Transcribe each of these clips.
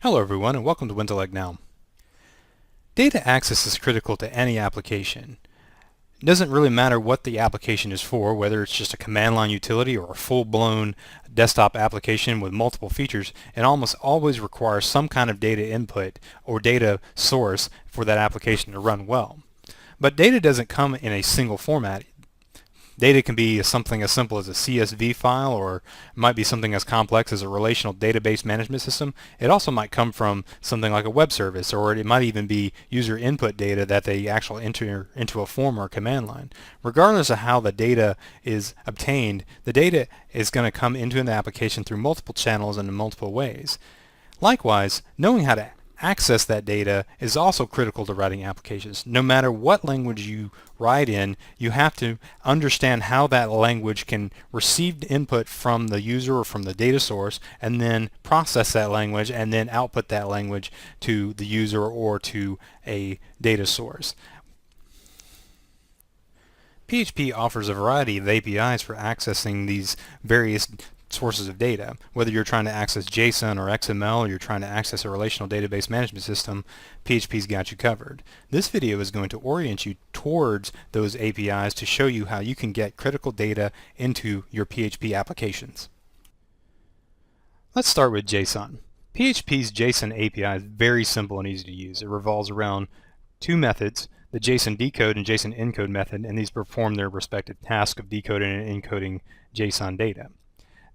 Hello everyone and welcome to WintellectNOW. Data access is critical to any application. It doesn't really matter what the application is for, whether it's just a command line utility or a full-blown desktop application with multiple features. It almost always requires some kind of data input or data source for that application to run well. But data doesn't come in a single format. Data can be something as simple as a CSV file, or it might be something as complex as a relational database management system. It also might come from something like a web service, or it might even be user input data that they actually enter into a form or a command line. Regardless of how the data is obtained, the data is going to come into an application through multiple channels and in multiple ways. Likewise, knowing how to access that data is also critical to writing applications. No matter what language you write in, you have to understand how that language can receive input from the user or from the data source and then process that language and then output that language to the user or to a data source. PHP offers a variety of APIs for accessing these various sources of data. Whether you're trying to access JSON or XML, or you're trying to access a relational database management system, PHP's got you covered. This video is going to orient you towards those APIs to show you how you can get critical data into your PHP applications. Let's start with JSON. PHP's JSON API is very simple and easy to use. It revolves around two methods, the JSON decode and JSON encode method, and these perform their respective task of decoding and encoding JSON data.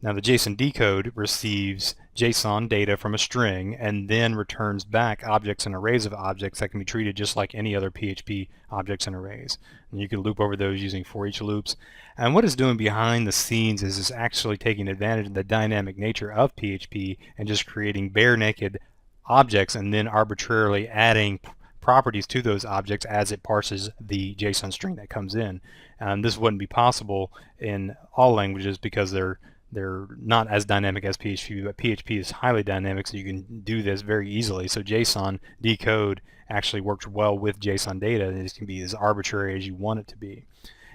Now the JSON decode receives JSON data from a string and then returns back objects and arrays of objects that can be treated just like any other PHP objects and arrays. And you can loop over those using for each loops. And what it's doing behind the scenes is it's actually taking advantage of the dynamic nature of PHP and just creating bare naked objects and then arbitrarily adding properties to those objects as it parses the JSON string that comes in. This wouldn't be possible in all languages because they're not as dynamic as PHP, but PHP is highly dynamic, so you can do this very easily. So JSON decode actually works well with JSON data, and it can be as arbitrary as you want it to be.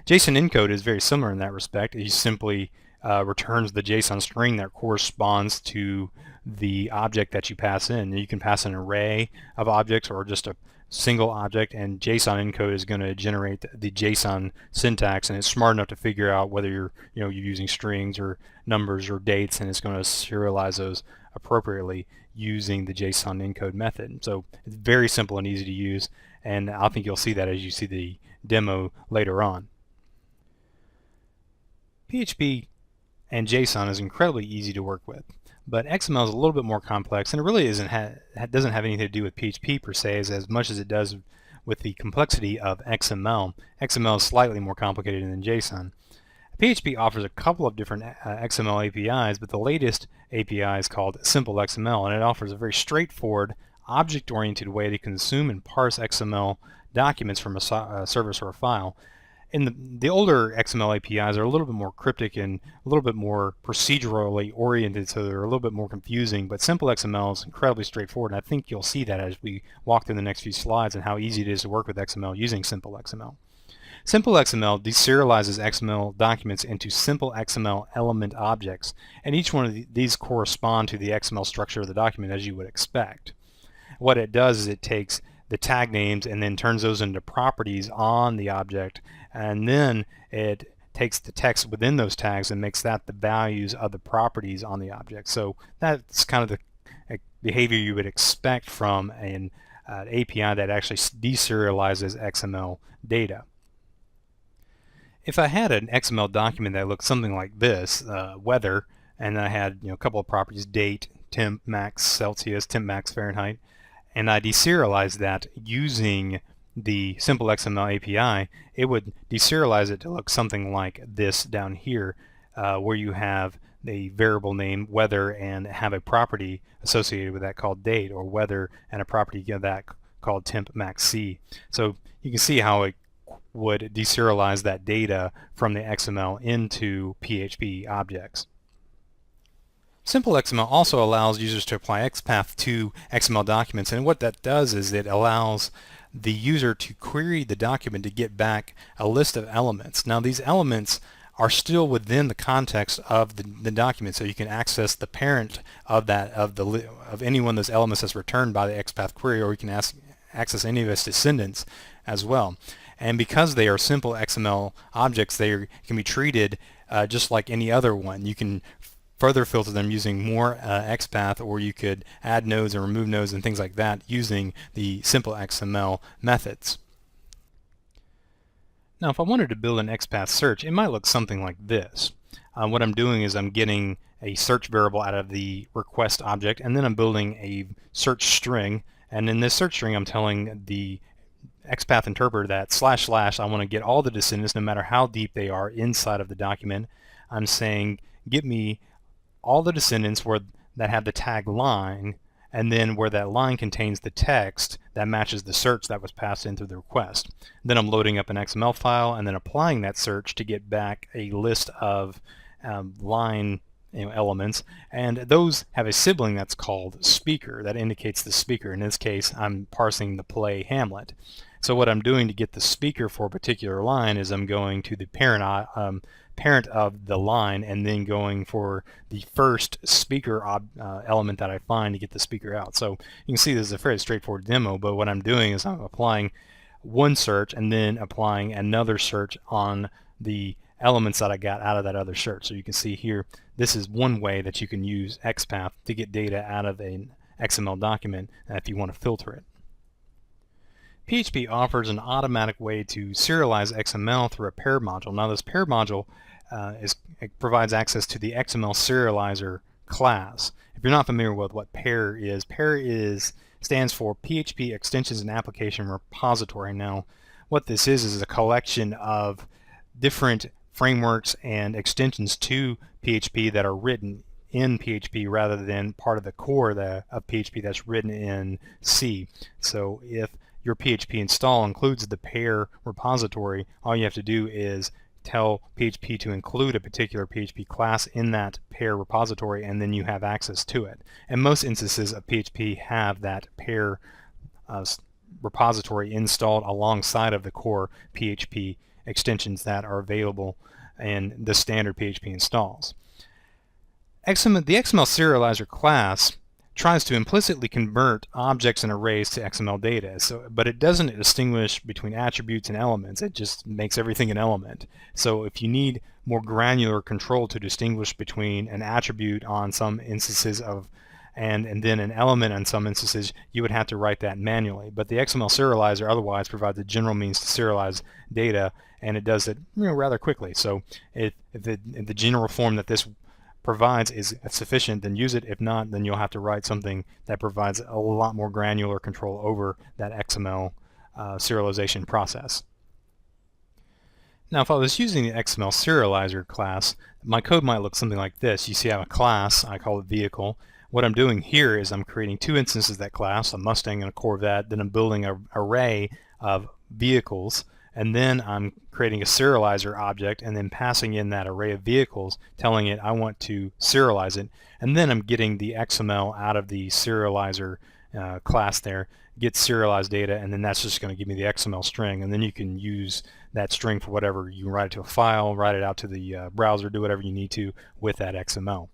JSON encode is very similar in that respect. It simply returns the JSON string that corresponds to the object that you pass in. You can pass an array of objects or just a single object, and JSON encode is going to generate the JSON syntax, and it's smart enough to figure out whether you're using strings or numbers or dates, and it's going to serialize those appropriately using the JSON encode method. So it's very simple and easy to use, and I think you'll see that as you see the demo later on. PHP and JSON is incredibly easy to work with. But XML is a little bit more complex, and it really doesn't have anything to do with PHP per se as much as it does with the complexity of XML. XML is slightly more complicated than JSON. PHP offers a couple of different XML APIs, but the latest API is called Simple XML, and it offers a very straightforward, object-oriented way to consume and parse XML documents from a service or a file. And the older XML APIs are a little bit more cryptic and a little bit more procedurally oriented, so they're a little bit more confusing, but Simple XML is incredibly straightforward, and I think you'll see that as we walk through the next few slides and how easy it is to work with XML using Simple XML. Simple XML deserializes XML documents into Simple XML element objects, and each one of these correspond to the XML structure of the document as you would expect. What it does is it takes the tag names and then turns those into properties on the object, and then it takes the text within those tags and makes that the values of the properties on the object. So that's kind of the behavior you would expect from an API that actually deserializes XML data. If I had an XML document that looked something like this, weather, and I had a couple of properties, date, temp, max Celsius, temp, max Fahrenheit, and I deserialized that using the Simple XML API, it would deserialize it to look something like this down here, where you have the variable name weather and have a property associated with that called date, or weather and a property of that called temp max C. So you can see how it would deserialize that data from the XML into PHP objects. Simple XML also allows users to apply XPath to XML documents, and what that does is it allows the user to query the document to get back a list of elements. Now these elements are still within the context of the document, so you can access the parent of of any one of those elements that's returned by the XPath query, or you can access any of its descendants as well. And because they are simple XML objects, can be treated just like any other one. You can further filter them using more XPath, or you could add nodes and remove nodes and things like that using the simple XML methods. Now, if I wanted to build an XPath search, it might look something like this. What I'm doing is I'm getting a search variable out of the request object, and then I'm building a search string. And in this search string, I'm telling the XPath interpreter that // I want to get all the descendants, no matter how deep they are, inside of the document. I'm saying, get me all the descendants that have the tag line, and then where that line contains the text that matches the search that was passed in through the request. Then I'm loading up an XML file and then applying that search to get back a list of line elements, and those have a sibling that's called speaker that indicates the speaker. In this case, I'm parsing the play Hamlet. So what I'm doing to get the speaker for a particular line is I'm going to the parent of the line and then going for the first speaker element that I find to get the speaker out. So you can see this is a fairly straightforward demo, but what I'm doing is I'm applying one search and then applying another search on the elements that I got out of that other search. So you can see here, this is one way that you can use XPath to get data out of an XML document if you want to filter it. PHP offers an automatic way to serialize XML through a paired module. Now this paired module it provides access to the XML serializer class. If you're not familiar with what pair stands for PHP Extensions and Application Repository. Now what this is a collection of different frameworks and extensions to PHP that are written in PHP rather than part of the core of PHP that's written in C. So if your PHP install includes the pair repository, all you have to do is tell PHP to include a particular PHP class in that pair repository, and then you have access to it. And most instances of PHP have that pair repository installed alongside of the core PHP extensions that are available in the standard PHP installs. The XML serializer class tries to implicitly convert objects and arrays to XML data, but it doesn't distinguish between attributes and elements. It just makes everything an element. So if you need more granular control to distinguish between an attribute on some instances and then an element on some instances, you would have to write that manually. But the XML serializer otherwise provides a general means to serialize data, and it does it rather quickly. So if the general form that this provides is sufficient, then use it. If not, then you'll have to write something that provides a lot more granular control over that XML serialization process. Now, if I was using the XML serializer class, my code might look something like this. You see I have a class, I call it vehicle. What I'm doing here is I'm creating two instances of that class, a Mustang and a Corvette, then I'm building an array of vehicles, and then I'm creating a serializer object and then passing in that array of vehicles, telling it I want to serialize it, and then I'm getting the XML out of the serializer class there, get serialized data, and then that's just going to give me the XML string, and then you can use that string for whatever. You can write it to a file, write it out to the browser, do whatever you need to with that XML.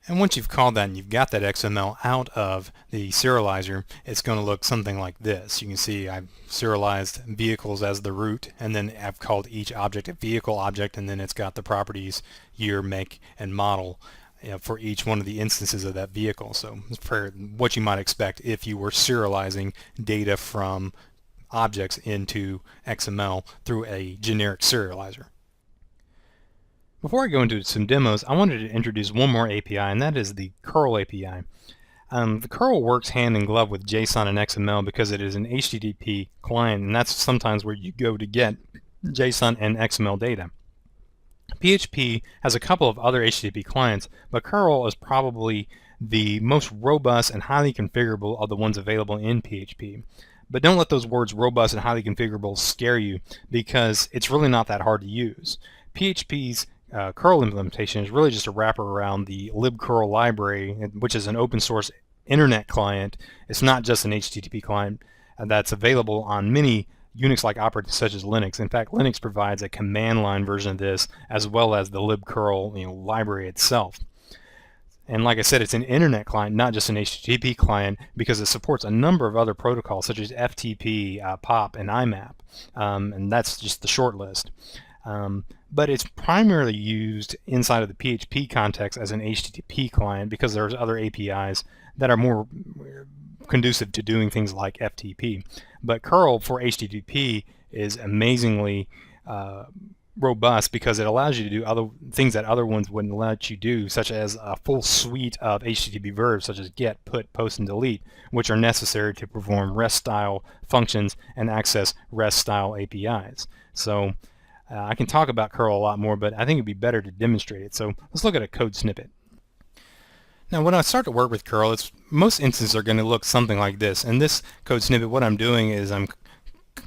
And once you've called that and you've got that XML out of the serializer, it's going to look something like this. You can see I've serialized vehicles as the root, and then I've called each object a vehicle object, and then it's got the properties, year, make, and model for each one of the instances of that vehicle. So for what you might expect if you were serializing data from objects into XML through a generic serializer. Before I go into some demos, I wanted to introduce one more API, and that is the curl API. The curl works hand in glove with JSON and XML because it is an HTTP client, and that's sometimes where you go to get JSON and XML data. PHP has a couple of other HTTP clients, but curl is probably the most robust and highly configurable of the ones available in PHP. But don't let those words robust and highly configurable scare you, because it's really not that hard to use. PHP's curl implementation is really just a wrapper around the libcurl library, which is an open source internet client. It's not just an HTTP client that's available on many Unix-like operatives such as Linux. In fact, Linux provides a command line version of this as well as the libcurl library itself. And like I said, it's an internet client, not just an HTTP client, because it supports a number of other protocols such as FTP, POP, and IMAP. And that's just the short list. But it's primarily used inside of the PHP context as an HTTP client because there's other APIs that are more conducive to doing things like FTP. But curl for HTTP is amazingly robust because it allows you to do other things that other ones wouldn't let you do, such as a full suite of HTTP verbs such as get, put, post, and delete, which are necessary to perform REST-style functions and access REST-style APIs. So I can talk about curl a lot more, but I think it'd be better to demonstrate it. So let's look at a code snippet. Now when I start to work with curl, most instances are going to look something like this. In this code snippet, what I'm doing is I'm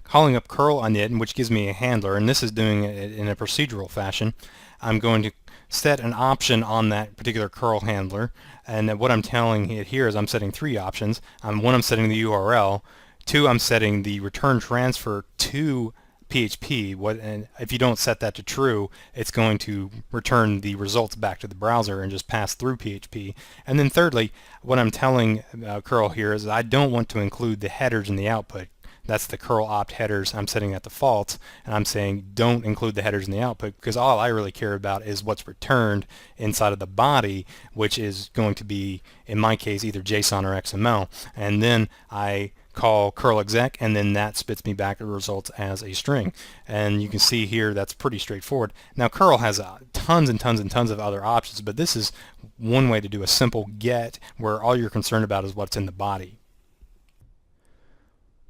calling up curl init, which gives me a handler, and this is doing it in a procedural fashion. I'm going to set an option on that particular curl handler, and what I'm telling it here is I'm setting 3 options. One, I'm setting the URL. 2, I'm setting the return transfer to PHP. And if you don't set that to true, it's going to return the results back to the browser and just pass through PHP. And then thirdly, what I'm telling curl here is I don't want to include the headers in the output. That's the curl opt headers. I'm setting that to false, and I'm saying don't include the headers in the output because all I really care about is what's returned inside of the body, which is going to be, in my case, either JSON or XML. And then I call curl exec, and then that spits me back the results as a string. And you can see here that's pretty straightforward. Now curl has tons and tons and tons of other options, but this is one way to do a simple get where all you're concerned about is what's in the body.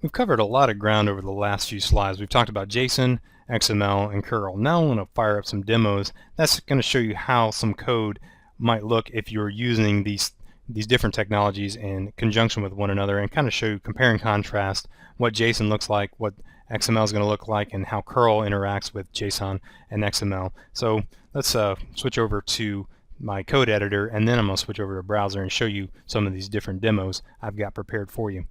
We've covered a lot of ground over the last few slides. We've talked about JSON, XML, and curl. Now I want to fire up some demos. That's going to show you how some code might look if you're using these different technologies in conjunction with one another, and kind of show you, compare and contrast, what JSON looks like, what XML is going to look like, and how curl interacts with JSON and XML. So let's switch over to my code editor, and then I'm going to switch over to a browser and show you some of these different demos I've got prepared for you.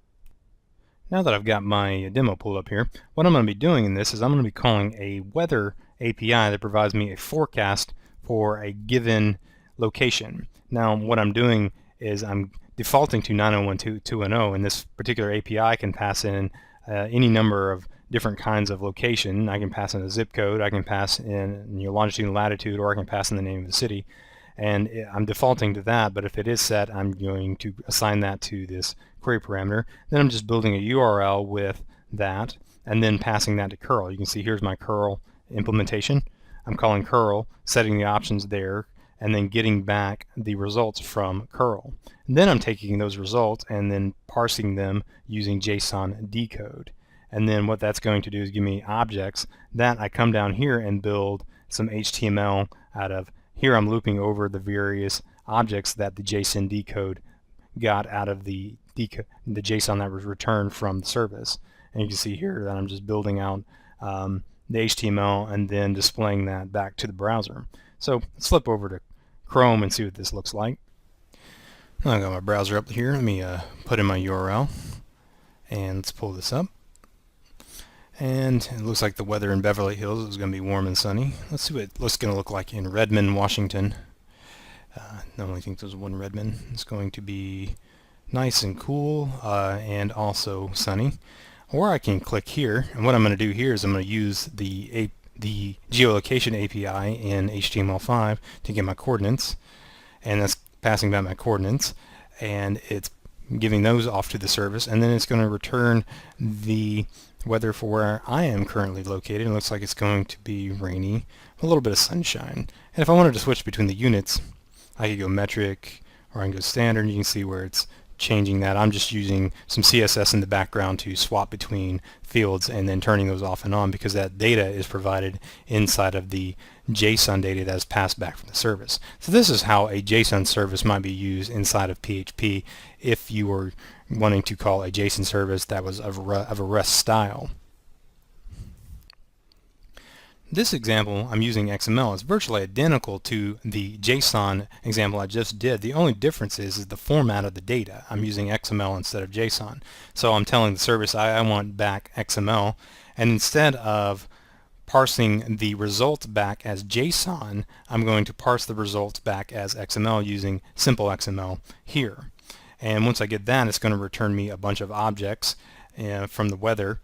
Now that I've got my demo pulled up here, what I'm going to be doing in this is I'm going to be calling a weather API that provides me a forecast for a given location. Now what I'm doing is I'm defaulting to 901.2.0, and this particular API can pass in any number of different kinds of location. I can pass in a zip code, I can pass in longitude and latitude, or I can pass in the name of the city. And I'm defaulting to that, but if it is set, I'm going to assign that to this query parameter. Then I'm just building a URL with that, and then passing that to curl. You can see here's my curl implementation. I'm calling curl, setting the options there, and then getting back the results from curl. And then I'm taking those results and then parsing them using JSON decode. And then what that's going to do is give me objects that I come down here and build some HTML out of. Here I'm looping over the various objects that the JSON decode got out of the JSON that was returned from the service. And you can see here that I'm just building out the HTML and then displaying that back to the browser. So let's flip over to Chrome and see what this looks like. I've got my browser up here. Let me put in my URL, and let's pull this up. And it looks like the weather in Beverly Hills is going to be warm and sunny. Let's see what it's going to look like in Redmond, Washington. I only think there's one Redmond. It's going to be nice and cool and also sunny. Or I can click here, and what I'm going to do here is I'm going to use the geolocation API in HTML5 to get my coordinates, and that's passing back my coordinates, and it's giving those off to the service, and then it's going to return the weather for where I am currently located. It looks like it's going to be rainy, a little bit of sunshine. And if I wanted to switch between the units, I could go metric or I can go standard. You can see where it's changing that. I'm just using some CSS in the background to swap between fields and then turning those off and on because that data is provided inside of the JSON data that is passed back from the service. So this is how a JSON service might be used inside of PHP if you were wanting to call a JSON service that was of a REST style. This example, I'm using XML, is virtually identical to the JSON example I just did. The only difference is the format of the data. I'm using XML instead of JSON. So I'm telling the service I want back XML, And instead of parsing the results back as JSON, I'm going to parse the results back as XML using simple XML here. And once I get that, it's going to return me a bunch of objects from the weather.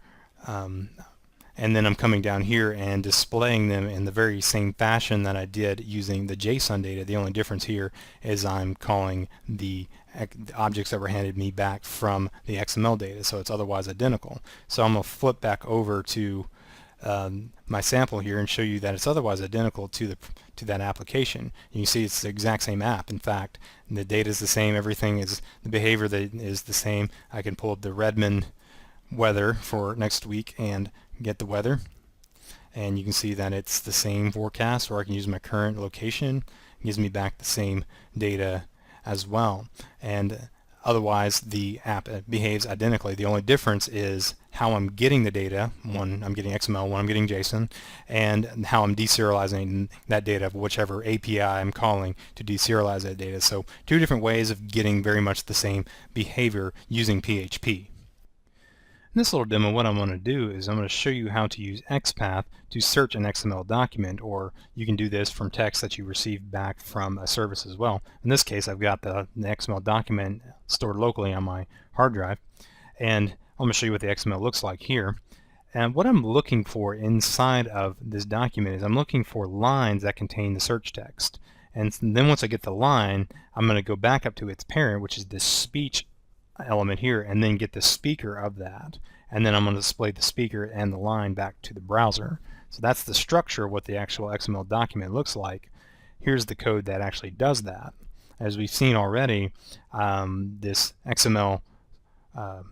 And then I'm coming down here and displaying them in the very same fashion that I did using the JSON data. The only difference here is I'm calling the objects that were handed me back from the XML data, so it's otherwise identical. So I'm going to flip back over to my sample here and show you that it's otherwise identical to that application. You can see it's the exact same app. In fact, the data is the same, everything is, the behavior that is the same. I can pull up the Redmond weather for next week and get the weather, and you can see that it's the same forecast, or I can use my current location. It gives me back the same data as well, and otherwise the app behaves identically. The only difference is how I'm getting the data. One, I'm getting XML, one I'm getting JSON, and how I'm deserializing that data of whichever API I'm calling to deserialize that data. So two different ways of getting very much the same behavior using PHP. In this little demo, what I'm going to do is I'm going to show you how to use XPath to search an XML document, or you can do this from text that you receive back from a service as well. In this case, I've got the XML document stored locally on my hard drive, and I'm going to show you what the XML looks like here. And what I'm looking for inside of this document is I'm looking for lines that contain the search text. And then once I get the line, I'm going to go back up to its parent, which is this speech element here, and then get the speaker of that, and then I'm going to display the speaker and the line back to the browser. So that's the structure of what the actual XML document looks like. Here's the code that actually does that. As we've seen already, this XML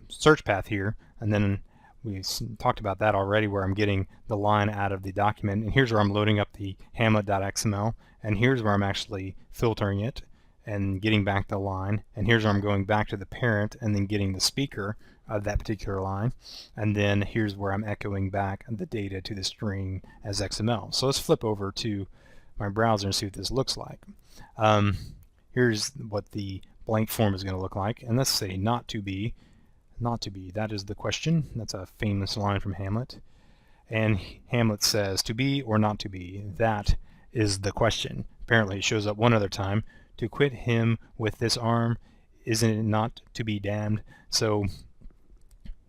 search path here, and then we talked about that already, where I'm getting the line out of the document, and here's where I'm loading up the hamlet.xml, and here's where I'm actually filtering it and getting back the line, and here's where I'm going back to the parent and then getting the speaker of that particular line, and then here's where I'm echoing back the data to the string as XML. So let's flip over to my browser and see what this looks like. Here's what the blank form is going to look like, and let's say not to be, that is the question. That's a famous line from Hamlet, and Hamlet says to be or not to be, that is the question. Apparently it shows up one other time. To quit him with this arm, isn't it not to be damned? So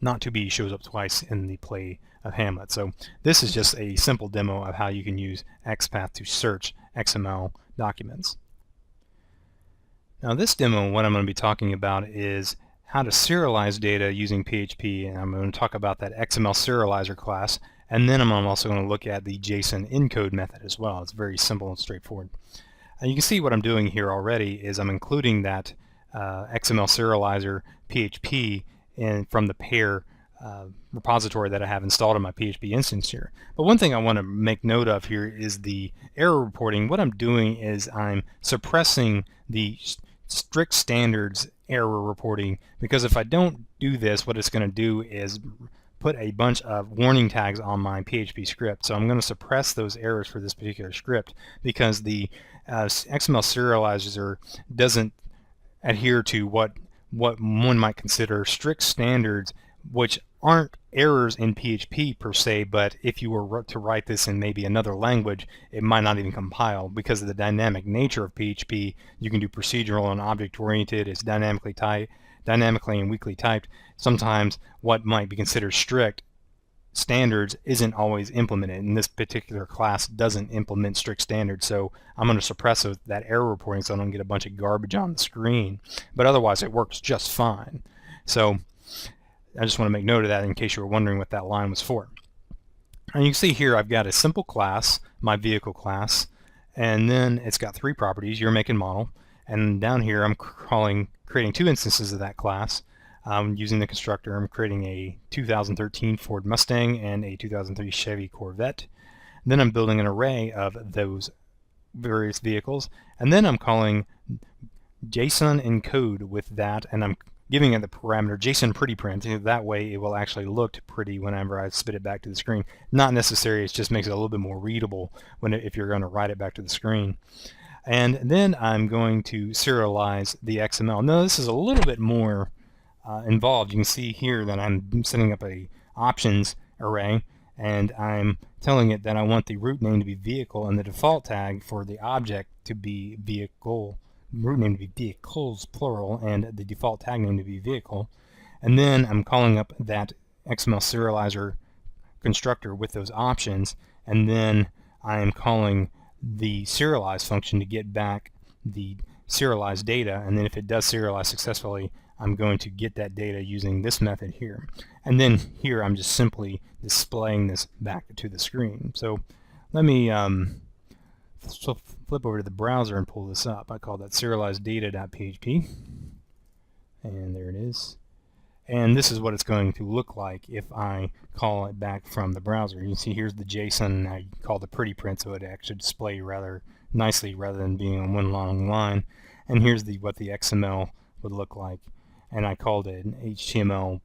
not to be shows up twice in the play of Hamlet. So this is just a simple demo of how you can use XPath to search XML documents. Now this demo, what I'm going to be talking about is how to serialize data using PHP, and I'm going to talk about that XML serializer class, and then I'm also going to look at the JSON encode method as well. It's very simple and straightforward. And you can see what I'm doing here already is I'm including that XML serializer PHP from the pair repository that I have installed in my PHP instance here. But one thing I want to make note of here is the error reporting. What I'm doing is I'm suppressing the strict standards error reporting, because if I don't do this, what it's going to do is put a bunch of warning tags on my PHP script. So I'm going to suppress those errors for this particular script, because the XML serializer doesn't adhere to what one might consider strict standards, which aren't errors in PHP per se, but if you were to write this in maybe another language, it might not even compile. Because of the dynamic nature of PHP, you can do procedural and object-oriented. It's dynamically and weakly typed. Sometimes what might be considered strict standards isn't always implemented, and this particular class doesn't implement strict standards, so I'm going to suppress that error reporting so I don't get a bunch of garbage on the screen. But otherwise it works just fine. So I just want to make note of that in case you were wondering what that line was for. And you can see here I've got a simple class, my vehicle class, and then it's got three properties: year, make, and model. And down here I'm creating two instances of that class. Using the constructor, I'm creating a 2013 Ford Mustang and a 2003 Chevy Corvette. Then I'm building an array of those various vehicles, and then I'm calling JSON encode with that, and I'm giving it the parameter JSON pretty print. That way it will actually look pretty whenever I spit it back to the screen. Not necessary, it just makes it a little bit more readable if you're going to write it back to the screen. And then I'm going to serialize the XML. Now this is a little bit more involved. You can see here that I'm setting up a options array, and I'm telling it that I want the root name to be vehicle and the default tag for the object to be vehicle, root name to be vehicles plural, and the default tag name to be vehicle. And then I'm calling up that XML serializer constructor with those options, and then I am calling the serialize function to get back the serialized data, and then if it does serialize successfully, I'm going to get that data using this method here. And then here I'm just simply displaying this back to the screen. So let me flip over to the browser and pull this up. I call that serializedData.php, and there it is. And this is what it's going to look like if I call it back from the browser. You can see here's the JSON I call the pretty print, so it actually displays rather nicely rather than being on one long line. And here's what the XML would look like. And I called it an HTML,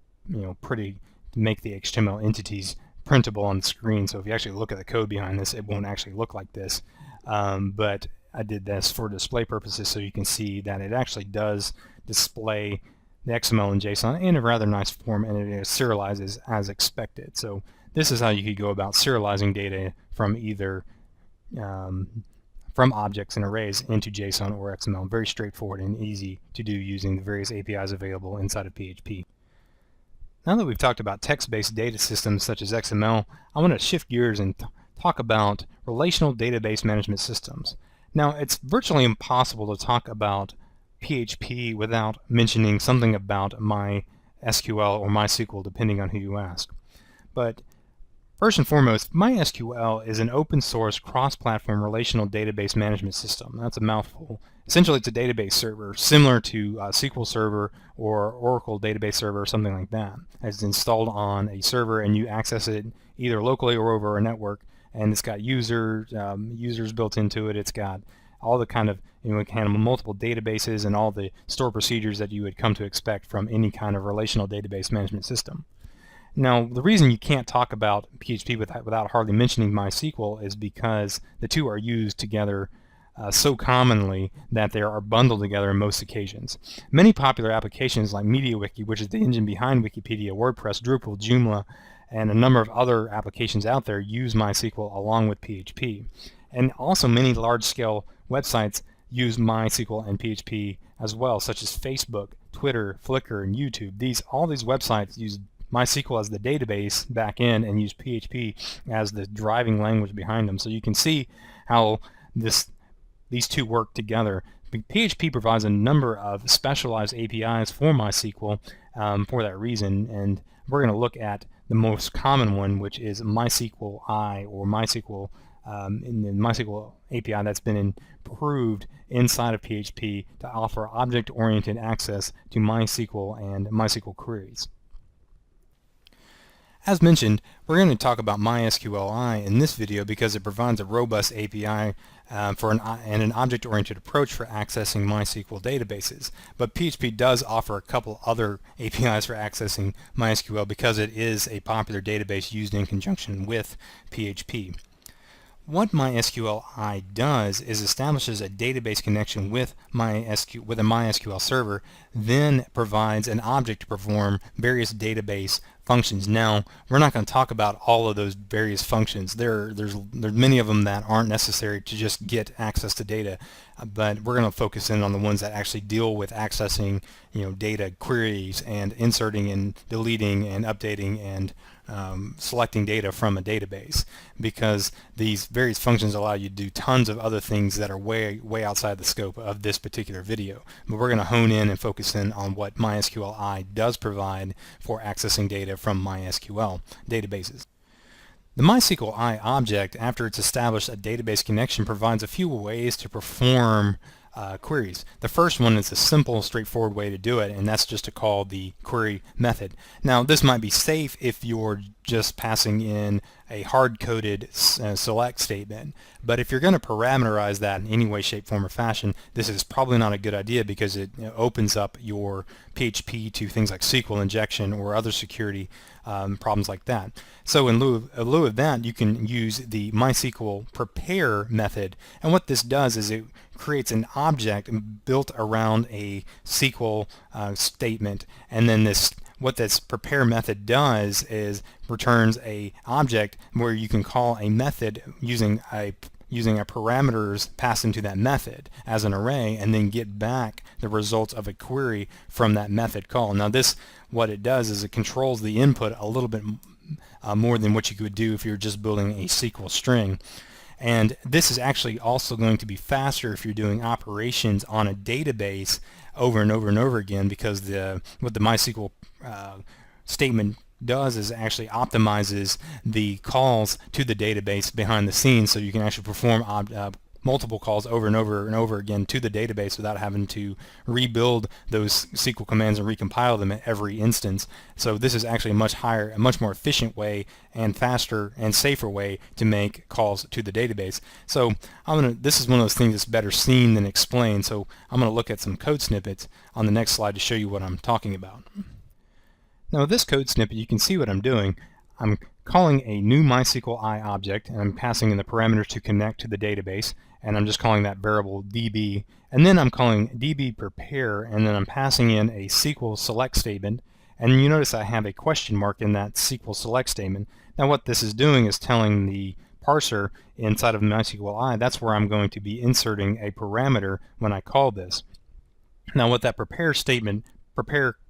pretty, to make the HTML entities printable on the screen. So if you actually look at the code behind this, it won't actually look like this. But I did this for display purposes, so you can see that it actually does display the XML and JSON in a rather nice form, and it serializes as expected. So this is how you could go about serializing data from either from objects and arrays into JSON or XML. Very straightforward and easy to do using the various APIs available inside of PHP. Now that we've talked about text-based data systems such as XML, I want to shift gears and talk about relational database management systems. Now, it's virtually impossible to talk about PHP without mentioning something about MySQL or MySQL, depending on who you ask. But first and foremost, MySQL is an open source cross-platform relational database management system. That's a mouthful. Essentially, it's a database server similar to SQL Server or Oracle Database Server or something like that. It's installed on a server and you access it either locally or over a network, and it's got users built into it. It's got all the kind of, it can handle multiple databases and all the store procedures that you would come to expect from any kind of relational database management system. Now, the reason you can't talk about PHP without hardly mentioning MySQL is because the two are used together so commonly that they are bundled together in most occasions. Many popular applications like MediaWiki, which is the engine behind Wikipedia, WordPress, Drupal, Joomla, and a number of other applications out there use MySQL along with PHP. And also many large-scale websites use MySQL and PHP as well, such as Facebook, Twitter, Flickr, and YouTube. All these websites use MySQL as the database backend and use PHP as the driving language behind them. So you can see how these two work together. PHP provides a number of specialized APIs for MySQL for that reason, and we're going to look at the most common one, which is MySQL or MySQL in the MySQL API that's been improved inside of PHP to offer object-oriented access to MySQL and MySQL queries. As mentioned, we're going to talk about MySQLi in this video because it provides a robust API and an object-oriented approach for accessing MySQL databases. But PHP does offer a couple other APIs for accessing MySQL because it is a popular database used in conjunction with PHP. What MySQLi does is establishes a database connection with a MySQL server, then provides an object to perform various database functions. Now, we're not going to talk about all of those various functions. There's many of them that aren't necessary to just get access to data, but we're going to focus in on the ones that actually deal with accessing, data queries and inserting and deleting and updating and selecting data from a database, because these various functions allow you to do tons of other things that are way outside the scope of this particular video. But we're going to hone in and focus in on what MySQLi does provide for accessing data from MySQL databases. The MySQLi object, after it's established a database connection, provides a few ways to perform queries. The first one is a simple, straightforward way to do it, and that's just to call the query method. Now, this might be safe if you're just passing in a hard-coded select statement, but if you're going to parameterize that in any way, shape, form, or fashion, this is probably not a good idea because it opens up your PHP to things like SQL injection or other security problems like that. So in lieu of that, you can use the MySQL prepare method, and what this does is it creates an object built around a SQL statement, and then this what this prepare method does is returns a object where you can call a method using a parameters passed into that method as an array, and then get back the results of a query from that method call. Now this, what it does is it controls the input a little bit more than what you could do if you're just building a SQL string. And this is actually also going to be faster if you're doing operations on a database over and over and over again, because what the MySQL statement does is actually optimizes the calls to the database behind the scenes, so you can actually perform multiple calls over and over and over again to the database without having to rebuild those SQL commands and recompile them at every instance. So this is actually a much more efficient way and faster and safer way to make calls to the database. So this is one of those things that's better seen than explained. So I'm going to look at some code snippets on the next slide to show you what I'm talking about. Now with this code snippet, you can see what I'm doing. I'm calling a new MySQL I object, and I'm passing in the parameters to connect to the database, and I'm just calling that variable db, and then I'm calling db prepare, and then I'm passing in a SQL select statement, and you notice I have a question mark in that SQL select statement. Now what this is doing is telling the parser inside of MySQL I that's where I'm going to be inserting a parameter when I call this. Now what that prepare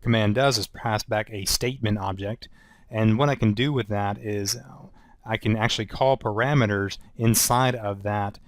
command does is pass back a statement object, and what I can do with that is I can actually call parameters inside of that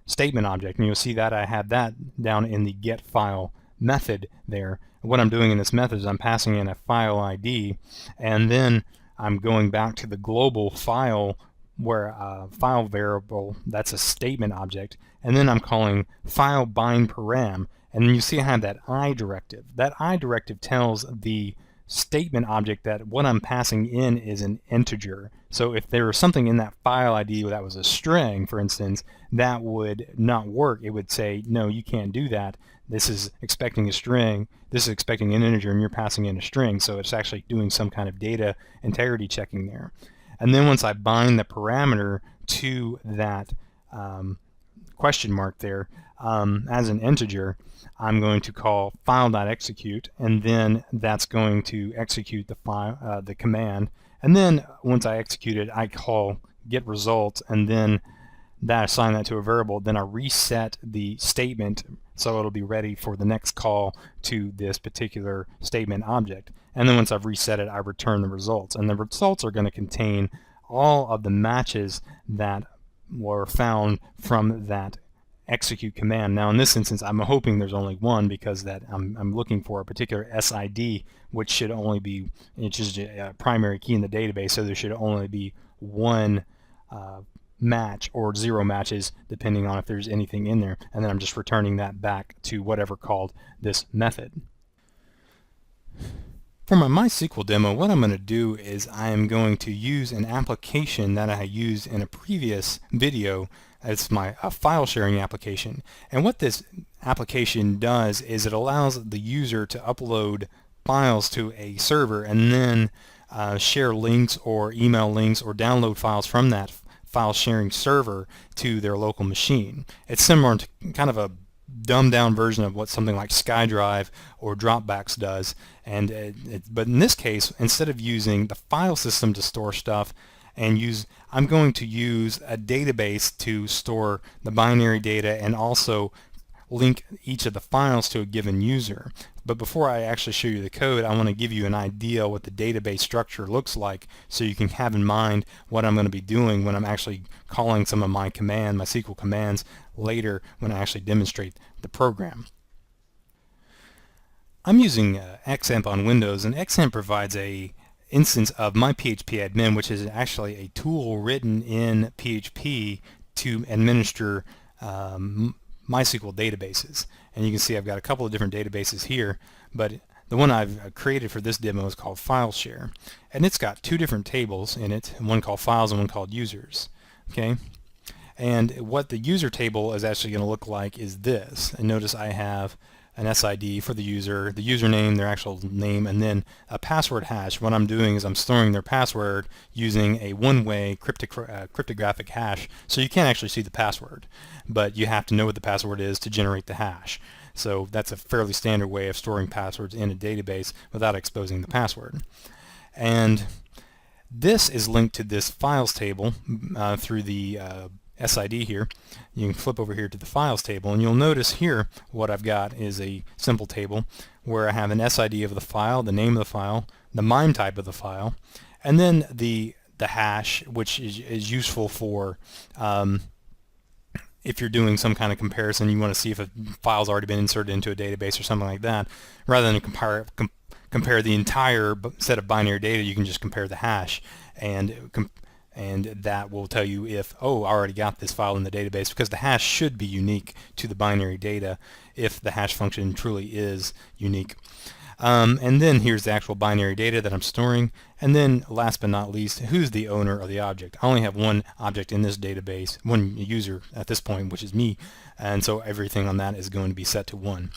statement object, and you'll see that I have that down in the get file method there. What I'm doing in this method is I'm passing in a file ID, and then I'm going back to the global file where file variable, that's a statement object, and then I'm calling file bind param, and then you see I have that I directive. That I directive tells the statement object that what I'm passing in is an integer. So if there was something in that file ID that was a string, for instance, that would not work. It would say, no, you can't do that. This is expecting a string, this is expecting an integer, and you're passing in a string. So it's actually doing some kind of data integrity checking there. And then once I bind the parameter to that question mark there as an integer, I'm going to call file.execute, and then that's going to execute the file, the command. And then once I execute it, I call get results, and then assign that to a variable. Then I reset the statement so it'll be ready for the next call to this particular statement object. And then once I've reset it, I return the results, and the results are going to contain all of the matches that were found from that execute command. Now in this instance I'm hoping there's only one, because that I'm looking for a particular SID, which should only be, it's just a primary key in the database, so there should only be one match or 0 matches depending on if there's anything in there, and then I'm just returning that back to whatever called this method. For my MySQL demo, what I'm going to do is I am going to use an application that I used in a previous video. It's my file sharing application, and what this application does is it allows the user to upload files to a server and then share links or email links or download files from that file sharing server to their local machine. It's similar to kind of a dumbed down version of what something like SkyDrive or Dropbox does, and but in this case, instead of using the file system to store stuff, I'm going to use a database to store the binary data and also link each of the files to a given user. But before I actually show you the code, I want to give you an idea what the database structure looks like, so you can have in mind what I'm going to be doing when I'm actually calling some of my SQL commands later when I actually demonstrate the program. I'm using XAMPP on Windows, and XAMPP provides a instance of my PHP admin, which is actually a tool written in PHP to administer MySQL databases. And you can see I've got a couple of different databases here, but the one I've created for this demo is called FileShare, and it's got 2 different tables in it, one called Files and one called Users. Okay, and what the user table is actually going to look like is this. And notice I have an SID for the user, the username, their actual name, and then a password hash. What I'm doing is I'm storing their password using a one-way cryptographic hash, so you can't actually see the password, but you have to know what the password is to generate the hash. So that's a fairly standard way of storing passwords in a database without exposing the password. And this is linked to this files table through the SID here. You can flip over here to the files table, and you'll notice here what I've got is a simple table where I have an SID of the file, the name of the file, the MIME type of the file, and then the hash, which is useful for if you're doing some kind of comparison. You want to see if a file's already been inserted into a database or something like that. Rather than compare the entire set of binary data, you can just compare the hash, and that will tell you if, oh, I already got this file in the database, because the hash should be unique to the binary data if the hash function truly is unique. And then here's the actual binary data that I'm storing. And then last but not least, who's the owner of the object? I only have one object in this database, one user at this point, which is me. And so everything on that is going to be set to 1.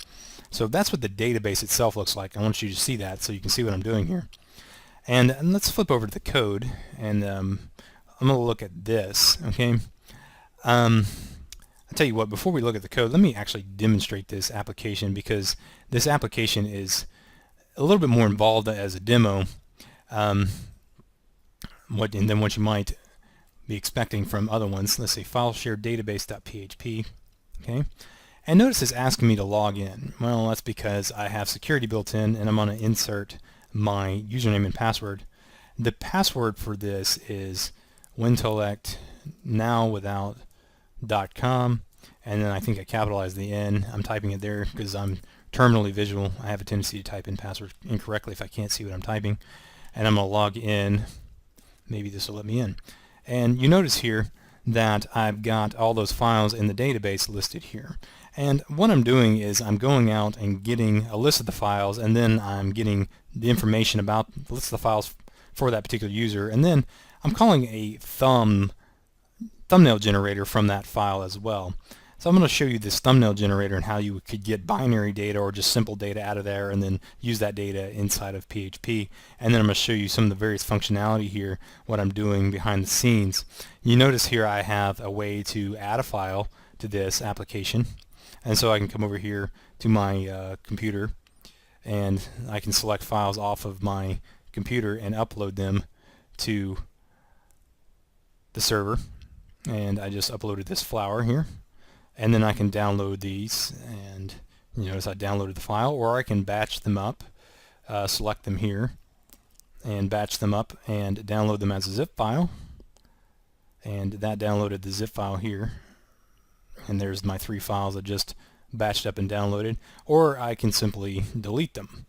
So that's what the database itself looks like. I want you to see that so you can see what I'm doing here. And let's flip over to the code, and I'm going to look at this. Okay. I'll tell you what, before we look at the code, let me actually demonstrate this application, because this application is a little bit more involved as a demo than what you might be expecting from other ones. Let's say file share database.php. Okay, and notice it's asking me to log in. Well, that's because I have security built in, and I'm going to insert my username and password. The password for this is WintellectNOW without .com, and then I think I capitalized the N. I'm typing it there because I'm terminally visual. I have a tendency to type in passwords incorrectly if I can't see what I'm typing. And I'm going to log in. Maybe this will let me in. And you notice here that I've got all those files in the database listed here. And what I'm doing is I'm going out and getting a list of the files, and then I'm getting the information about the list of the files for that particular user, and then I'm calling a thumbnail generator from that file as well. So I'm going to show you this thumbnail generator and how you could get binary data or just simple data out of there and then use that data inside of PHP. And then I'm going to show you some of the various functionality here, what I'm doing behind the scenes. You notice here I have a way to add a file to this application. And so I can come over here to my computer, and I can select files off of my computer and upload them to the server. And I just uploaded this flower here. And then I can download these, and you notice I downloaded the file, or I can batch them up, select them here, and batch them up and download them as a zip file. And that downloaded the zip file here. And there's my 3 files I just batched up and downloaded. Or I can simply delete them,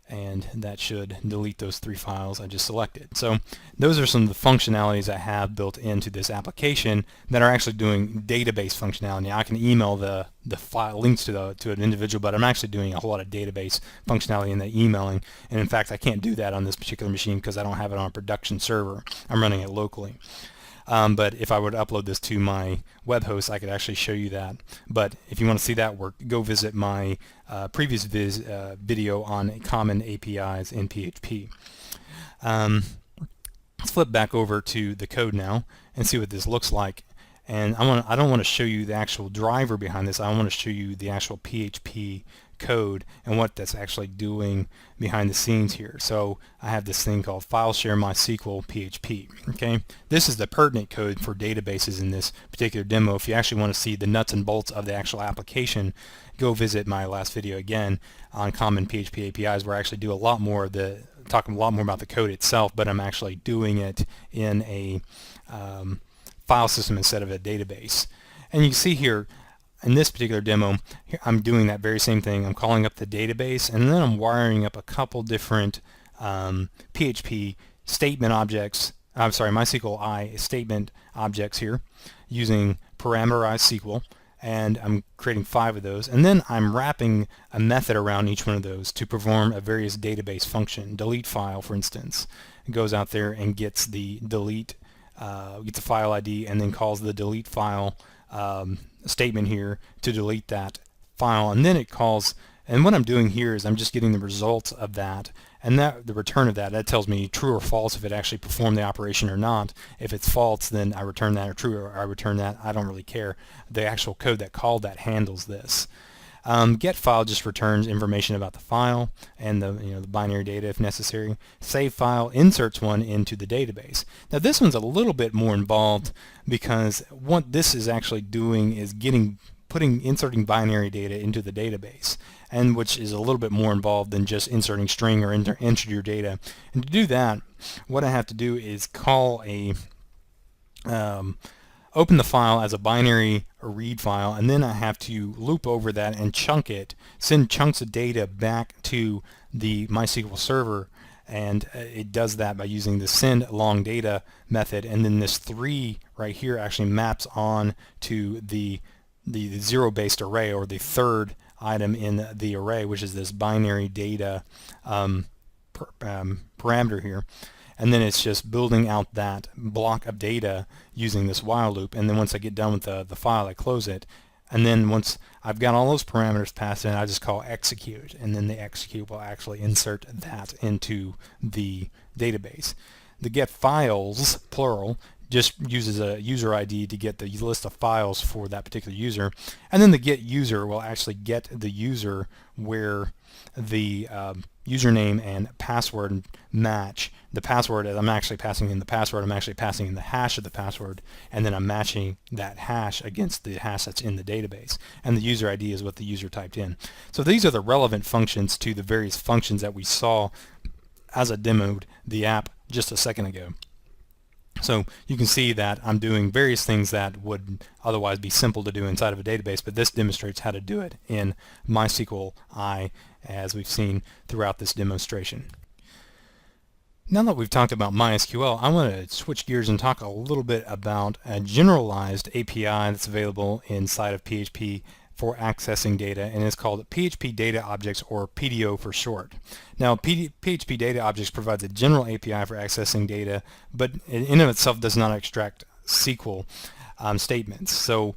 and that should delete those 3 files I just selected. So those are some of the functionalities I have built into this application that are actually doing database functionality. I can email the file links to an individual, but I'm actually doing a whole lot of database functionality in the emailing. And in fact, I can't do that on this particular machine because I don't have it on a production server. I'm running it locally. But if I were to upload this to my web host, I could actually show you that. But if you want to see that work, go visit my previous video on common APIs in PHP. Let's flip back over to the code now and see what this looks like. And I don't want to show you the actual driver behind this. I want to show you the actual PHP code and what that's actually doing behind the scenes here. So I have this thing called file share MySQL PHP. Okay, this is the pertinent code for databases in this particular demo. If you actually want to see the nuts and bolts of the actual application, go visit my last video again on common PHP APIs, where I actually do a lot more of the talking a lot more about the code itself, but I'm actually doing it in a file system instead of a database. And you can see here in this particular demo, here I'm doing that very same thing. I'm calling up the database, and then I'm wiring up a couple different PHP statement objects. I'm sorry, MySQL statement objects here using parameterized SQL, and I'm creating 5 of those. And then I'm wrapping a method around each one of those to perform a various database function. Delete file, for instance, it goes out there and gets the delete, gets the file ID, and then calls the delete file statement here to delete that file. And then it calls, and what I'm doing here is I'm just getting the results of that, and that the return of that tells me true or false if it actually performed the operation or not. If it's false, then I return that, or true, or I return that. I don't really care. The actual code that called that handles this. Get file just returns information about the file and the binary data if necessary. Save file inserts one into the database. Now this one's a little bit more involved because what this is actually doing is inserting binary data into the database, and which is a little bit more involved than just inserting string or enter your data. And to do that, what I have to do is call open the file as a binary or read file, and then I have to loop over that and chunk it, send chunks of data back to the MySQL server, and it does that by using the send long data method, and then this 3 right here actually maps on to the zero-based array, or the third item in the array, which is this binary data parameter here. And then it's just building out that block of data using this while loop. And then once I get done with the file, I close it. And then once I've got all those parameters passed in, I just call execute. And then the execute will actually insert that into the database. The get files, plural, just uses a user ID to get the list of files for that particular user. And then the get user will actually get the user where the username and password match. The password, as I'm actually passing in the password, I'm actually passing in the hash of the password, and then I'm matching that hash against the hash that's in the database. And the user ID is what the user typed in. So these are the relevant functions to the various functions that we saw as I demoed the app just a second ago. So you can see that I'm doing various things that would otherwise be simple to do inside of a database, but this demonstrates how to do it in MySQL as we've seen throughout this demonstration. Now that we've talked about MySQL, I want to switch gears and talk a little bit about a generalized API that's available inside of PHP for accessing data, and it's called PHP Data Objects, or PDO for short. Now, PHP Data Objects provides a general API for accessing data, but in and of itself does not extract SQL statements. So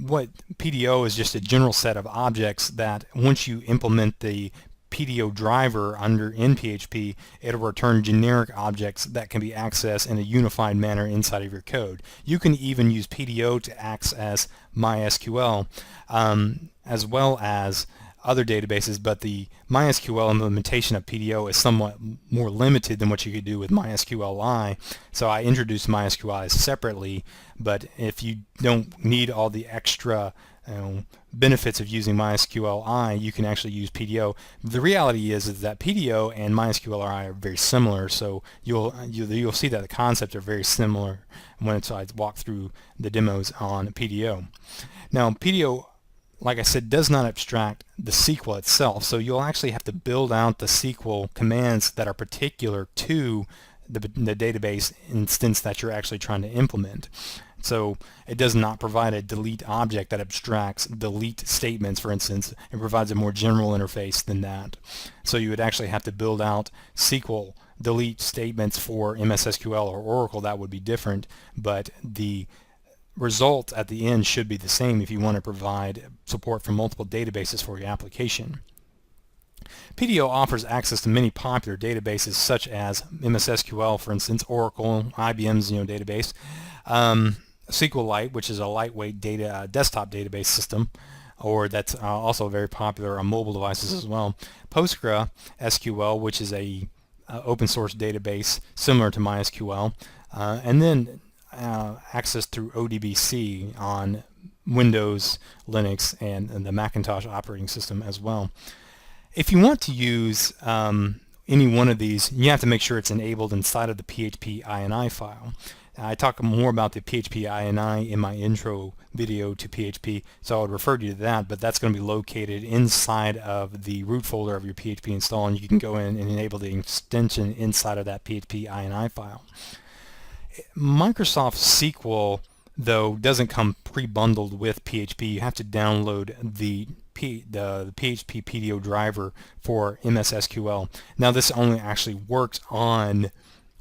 what PDO is just a general set of objects that once you implement the PDO driver in PHP, it'll return generic objects that can be accessed in a unified manner inside of your code. You can even use PDO to access MySQL as well as other databases, but the MySQL implementation of PDO is somewhat more limited than what you could do with MySQLi. So I introduced MySQLi separately, but if you don't need all the extra benefits of using MySQLi, you can actually use PDO. The reality is that PDO and MySQLi are very similar, so you'll see that the concepts are very similar when I walk through the demos on PDO. Now, PDO, like I said, does not abstract the SQL itself, so you'll actually have to build out the SQL commands that are particular to the database instance that you're actually trying to implement. So it does not provide a delete object that abstracts delete statements, for instance. It provides a more general interface than that. So you would actually have to build out SQL delete statements for MS SQL or Oracle. That would be different, but the result at the end should be the same if you want to provide support for multiple databases for your application. PDO offers access to many popular databases such as MS SQL, for instance, Oracle, IBM's database, SQLite, which is a lightweight desktop database system, or that's also very popular on mobile devices as well. PostgreSQL, which is a open source database similar to MySQL, and then access through ODBC on Windows, Linux, and the Macintosh operating system as well. If you want to use any one of these, you have to make sure it's enabled inside of the PHP INI file. I talk more about the PHP INI in my intro video to PHP, so I would refer you to that, but that's going to be located inside of the root folder of your PHP install, and you can go in and enable the extension inside of that PHP INI file. Microsoft SQL, though, doesn't come pre-bundled with PHP. You have to download the PHP PDO driver for MS SQL. Now, this only actually works on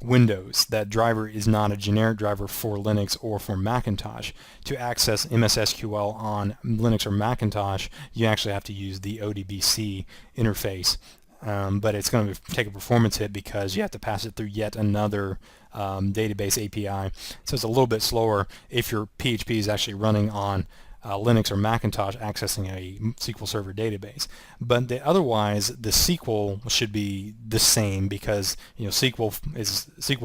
Windows. That driver is not a generic driver for Linux or for Macintosh. To access MS SQL on Linux or Macintosh, you actually have to use the ODBC interface. But it's going to take a performance hit because you have to pass it through yet another database API. So it's a little bit slower if your PHP is actually running on Linux or Macintosh accessing a SQL Server database. But otherwise, the SQL should be the same, because SQL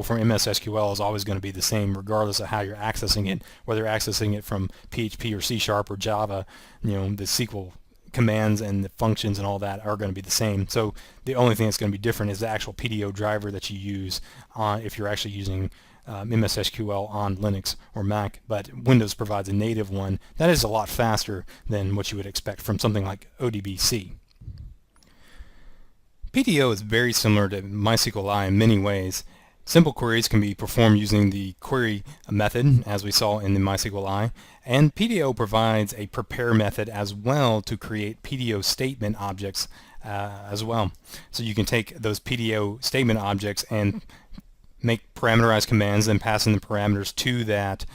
from MS SQL is always going to be the same regardless of how you're accessing it, whether you're accessing it from PHP or C# or Java. The SQL commands and the functions and all that are going to be the same. So the only thing that's going to be different is the actual PDO driver that you use if you're actually using MS SQL on Linux or Mac. But Windows provides a native one that is a lot faster than what you would expect from something like ODBC. PDO is very similar to MySQLi in many ways. Simple queries can be performed using the query method, as we saw in the MySQLi, and PDO provides a prepare method as well to create PDO statement objects as well. So you can take those PDO statement objects and make parameterized commands and pass in the parameters to that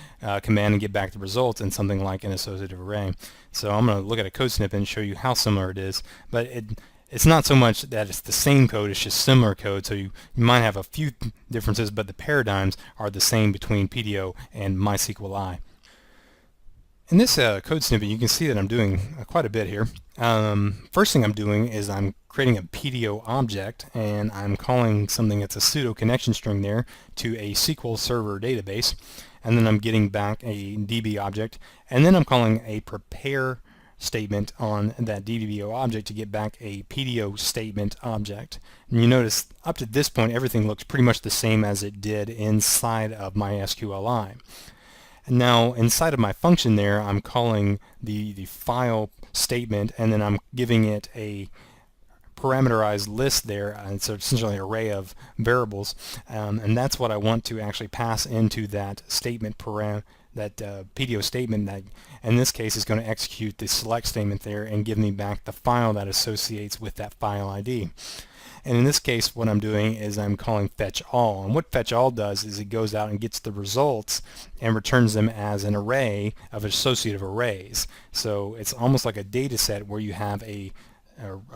command and get back the results in something like an associative array. So I'm going to look at a code snippet and show you how similar it is, but it's not so much that it's the same code, it's just similar code. So you might have a few differences, but the paradigms are the same between PDO and MySQLi. In this code snippet, you can see that I'm doing quite a bit here. First thing I'm doing is I'm creating a PDO object, and I'm calling something that's a pseudo connection string there to a SQL Server database, and then I'm getting back a DB object, and then I'm calling a prepare statement on that DBO object to get back a PDO statement object. And you notice up to this point everything looks pretty much the same as it did inside of my SQLi. And now inside of my function there, I'm calling the file statement, and then I'm giving it a parameterized list there, and so essentially an array of variables, and that's what I want to actually pass into that statement that PDO statement that in this case is going to execute the select statement there and give me back the file that associates with that file ID. And in this case what I'm doing is I'm calling fetch all, and what fetch all does is it goes out and gets the results and returns them as an array of associative arrays. So it's almost like a data set where you have a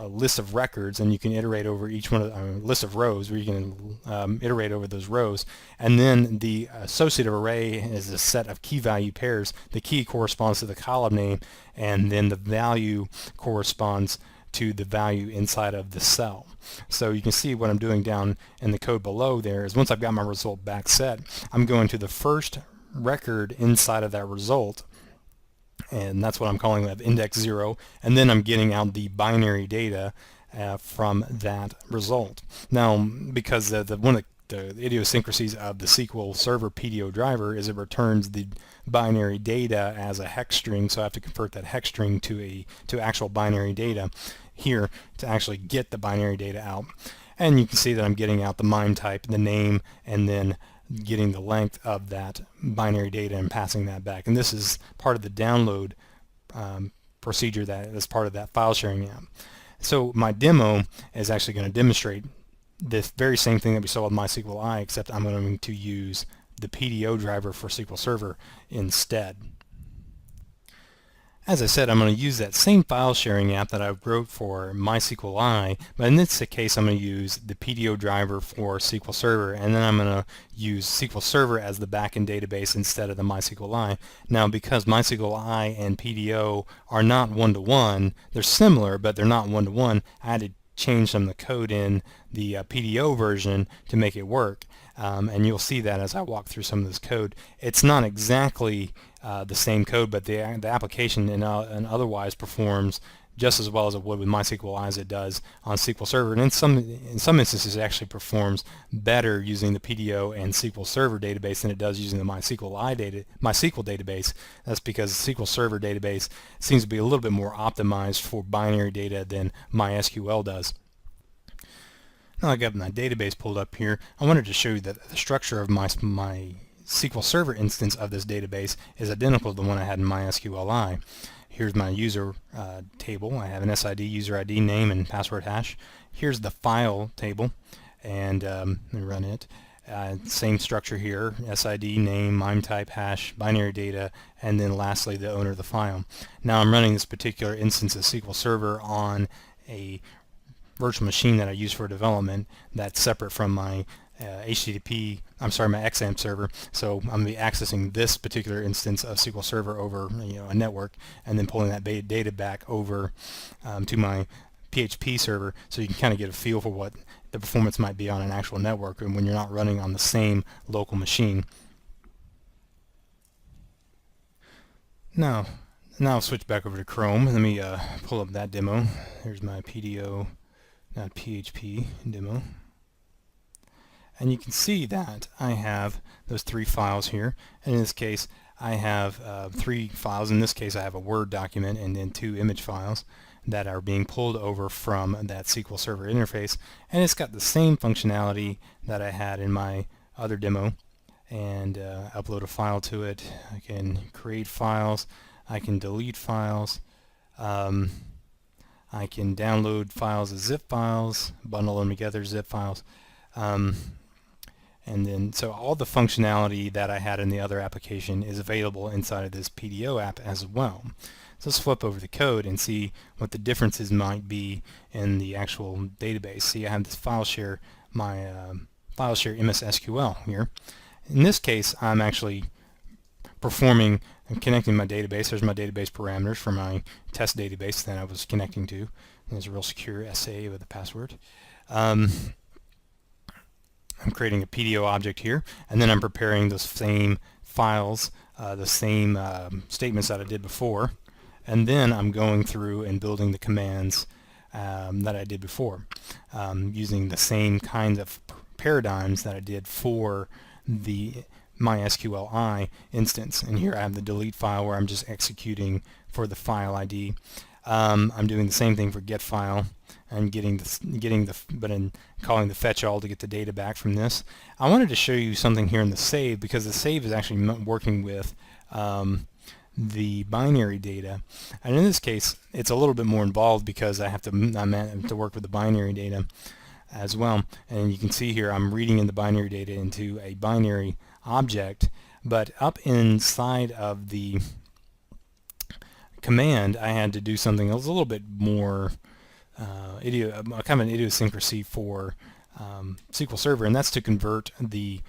list of records, and you can iterate over each one of a list of rows where you can iterate over those rows, and then the associative array is a set of key value pairs. The key corresponds to the column name, and then the value corresponds to the value inside of the cell. So you can see what I'm doing down in the code below there is once I've got my result back set, I'm going to the first record inside of that result, and that's what I'm calling that index 0, and then I'm getting out the binary data from that result. Now, because one of the idiosyncrasies of the SQL Server PDO driver is it returns the binary data as a hex string, so I have to convert that hex string to actual binary data here to actually get the binary data out. And you can see that I'm getting out the MIME type, the name, and then getting the length of that binary data and passing that back. And this is part of the download procedure that is part of that file sharing app. So my demo is actually going to demonstrate this very same thing that we saw with MySQLi, except I'm going to use the PDO driver for SQL Server instead. As I said, I'm going to use that same file sharing app that I wrote for MySQLi, but in this case I'm going to use the PDO driver for SQL Server, and then I'm going to use SQL Server as the backend database instead of the MySQLi. Now, because MySQLi and PDO are not one-to-one, they're similar, but they're not one-to-one, I had to change some of the code in the PDO version to make it work. And you'll see that as I walk through some of this code. It's not exactly the same code, but the application and otherwise performs just as well as it would with MySQLi as it does on SQL Server. And in some instances it actually performs better using the PDO and SQL Server database than it does using the MySQL database. That's because the SQL Server database seems to be a little bit more optimized for binary data than MySQL does. Now I got my database pulled up here. I wanted to show you that the structure of my SQL Server instance of this database is identical to the one I had in MySQLi. Here's my user table. I have an SID, user ID, name, and password hash. Here's the file table, and let me run it. Same structure here, SID, name, MIME type, hash, binary data, and then lastly the owner of the file. Now I'm running this particular instance of SQL Server on a virtual machine that I use for development that's separate from my I'm sorry, my XAMPP server. So I'm going to be accessing this particular instance of SQL Server over a network, and then pulling that data back over to my PHP server, so you can kind of get a feel for what the performance might be on an actual network and when you're not running on the same local machine. Now I'll switch back over to Chrome. Let me pull up that demo. Here's my PHP demo. And you can see that I have those 3 files here. And in this case, I have 3 files. In this case, I have a Word document and then 2 image files that are being pulled over from that SQL Server interface. And it's got the same functionality that I had in my other demo. And upload a file to it. I can create files. I can delete files. I can download files as zip files, bundle them together as zip files. And then, so all the functionality that I had in the other application is available inside of this PDO app as well. So let's flip over the code and see what the differences might be in the actual database. See, I have this file share, my file share MS SQL here. In this case, I'm actually performing and connecting my database. There's my database parameters for my test database that I was connecting to. There's a real secure SA with a password. I'm creating a PDO object here, and then I'm preparing those same files, the same statements that I did before, and then I'm going through and building the commands that I did before, using the same kinds of paradigms that I did for the MySQLi instance. And here I have the delete file where I'm just executing for the file ID. I'm doing the same thing for get file and calling the fetch all to get the data back from this. I wanted to show you something here in the save, because the save is actually working with the binary data, and in this case it's a little bit more involved because I have to work with the binary data as well. And you can see here I'm reading in the binary data into a binary object, but up inside of the command I had to do something that was a little bit more kind of an idiosyncrasy for SQL Server, and that's to convert the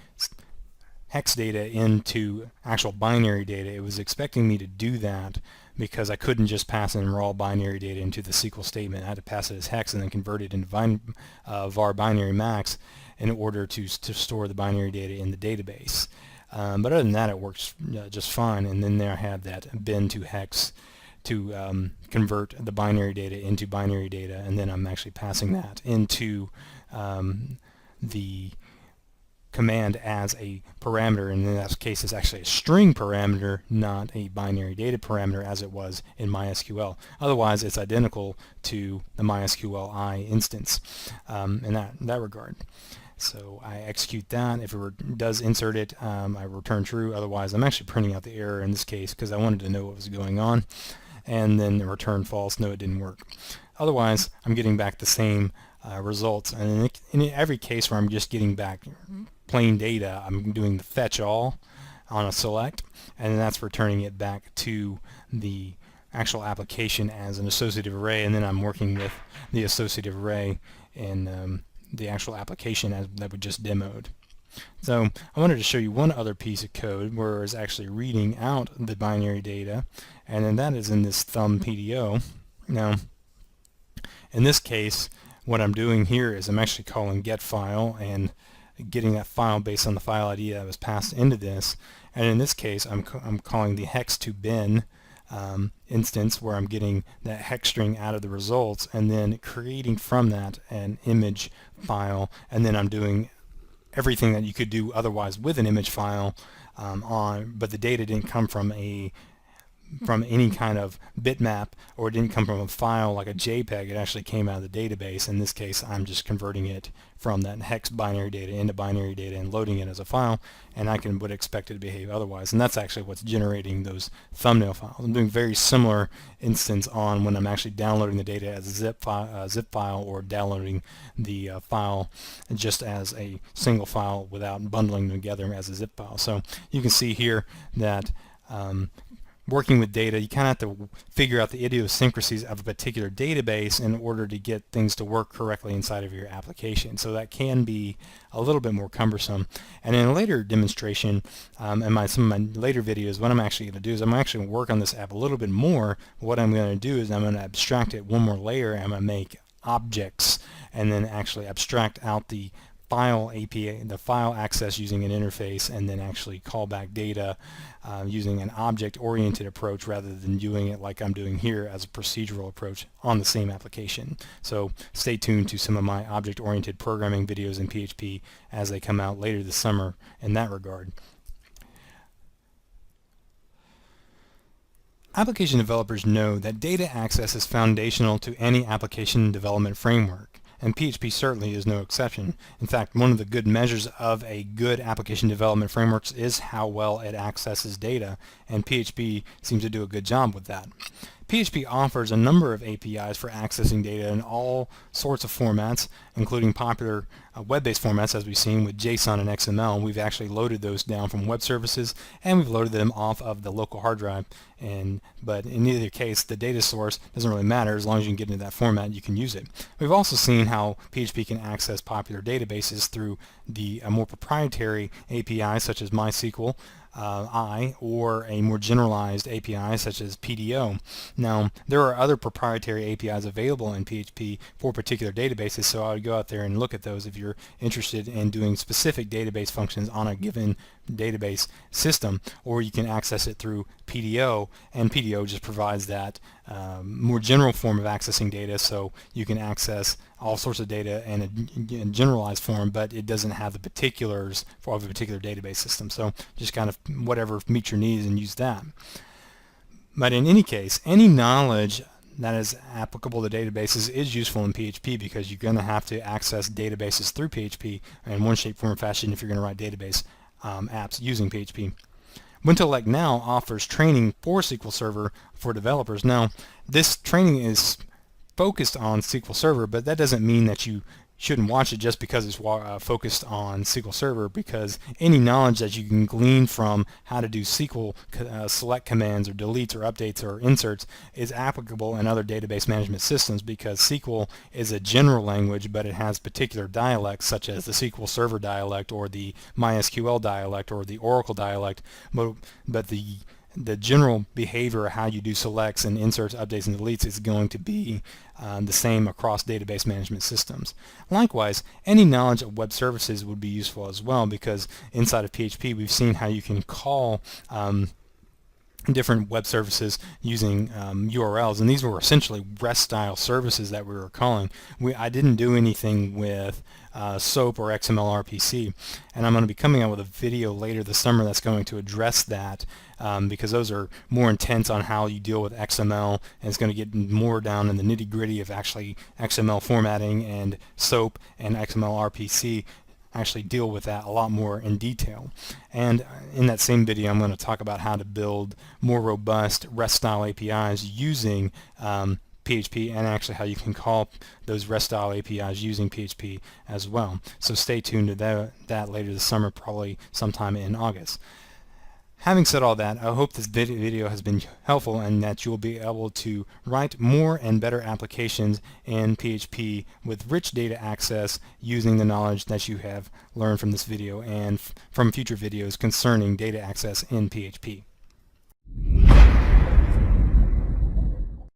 hex data into actual binary data. It was expecting me to do that because I couldn't just pass in raw binary data into the SQL statement. I had to pass it as hex and then convert it into var binary max in order to store the binary data in the database. But other than that, it works just fine. And then there I have that bin to hex to convert the binary data into binary data, and then I'm actually passing that into the command as a parameter, and in that case it's actually a string parameter, not a binary data parameter as it was in MySQL. Otherwise it's identical to the MySQLi instance in that regard. So I execute that. If it does insert it, I return true. Otherwise I'm actually printing out the error in this case because I wanted to know what was going on, and then return false. No, it didn't work. Otherwise I'm getting back the same results, and in every case where I'm just getting back plain data, I'm doing the fetch all on a select, and that's returning it back to the actual application as an associative array, and then I'm working with the associative array in the actual application that we just demoed. So I wanted to show you one other piece of code where it's actually reading out the binary data, and then that is in this thumb PDO. Now in this case what I'm doing here is I'm actually calling get file and getting that file based on the file ID that was passed into this, and in this case I'm calling the hex to bin instance where I'm getting that hex string out of the results and then creating from that an image file, and then I'm doing everything that you could do otherwise with an image file but the data didn't come from any kind of bitmap, or it didn't come from a file like a JPEG. It actually came out of the database. In this case I'm just converting it from that hex binary data into binary data and loading it as a file, and I would expect it to behave otherwise, and that's actually what's generating those thumbnail files. I'm doing very similar instance on when I'm actually downloading the data as a zip file or downloading the file just as a single file without bundling them together as a zip file. So you can see here that working with data, you kind of have to figure out the idiosyncrasies of a particular database in order to get things to work correctly inside of your application. So that can be a little bit more cumbersome. And in a later demonstration, in some of my later videos, what I'm actually going to do is I'm actually going to work on this app a little bit more. What I'm going to do is I'm going to abstract it one more layer, and I'm going to make objects and then actually abstract out the file API, the file access using an interface, and then actually call back data using an object-oriented approach rather than doing it like I'm doing here as a procedural approach on the same application. So stay tuned to some of my object-oriented programming videos in PHP as they come out later this summer in that regard. Application developers know that data access is foundational to any application development framework, and PHP certainly is no exception. In fact, one of the good measures of a good application development framework is how well it accesses data, and PHP seems to do a good job with that. PHP offers a number of APIs for accessing data in all sorts of formats, including popular web-based formats as we've seen with JSON and XML. We've actually loaded those down from web services, and we've loaded them off of the local hard drive. But in either case, the data source doesn't really matter. As long as you can get into that format, you can use it. We've also seen how PHP can access popular databases through the more proprietary APIs such as MySQL, or a more generalized API such as PDO. Now, there are other proprietary APIs available in PHP for particular databases, so I would go out there and look at those if you're interested in doing specific database functions on a given database system, or you can access it through PDO, and PDO just provides that more general form of accessing data, so you can access all sorts of data in a generalized form, but it doesn't have the particulars for a particular database system. So just kind of whatever meets your needs and use that. But in any case, any knowledge that is applicable to databases is useful in PHP because you're going to have to access databases through PHP in one shape, form, or fashion if you're going to write database apps using PHP. WintellectNOW offers training for SQL Server for developers. Now, this training is focused on SQL Server, but that doesn't mean that you shouldn't watch it just because it's focused on SQL Server, because any knowledge that you can glean from how to do SQL select commands or deletes or updates or inserts is applicable in other database management systems, because SQL is a general language, but it has particular dialects such as the SQL Server dialect or the MySQL dialect or the Oracle dialect, but the general behavior of how you do selects and inserts, updates, and deletes is going to be the same across database management systems. Likewise, any knowledge of web services would be useful as well, because inside of PHP we've seen how you can call different web services using URLs, and these were essentially REST-style services that we were calling. I didn't do anything with SOAP or XML RPC, and I'm going to be coming out with a video later this summer that's going to address that, because those are more intense on how you deal with XML, and it's going to get more down in the nitty-gritty of actually XML formatting, and SOAP and XML RPC actually deal with that a lot more in detail. And in that same video I'm going to talk about how to build more robust REST-style APIs using PHP, and actually how you can call those REST-style APIs using PHP as well. So stay tuned to that later this summer, probably sometime in August. Having said all that, I hope this video has been helpful and that you'll be able to write more and better applications in PHP with rich data access using the knowledge that you have learned from this video and from future videos concerning data access in PHP.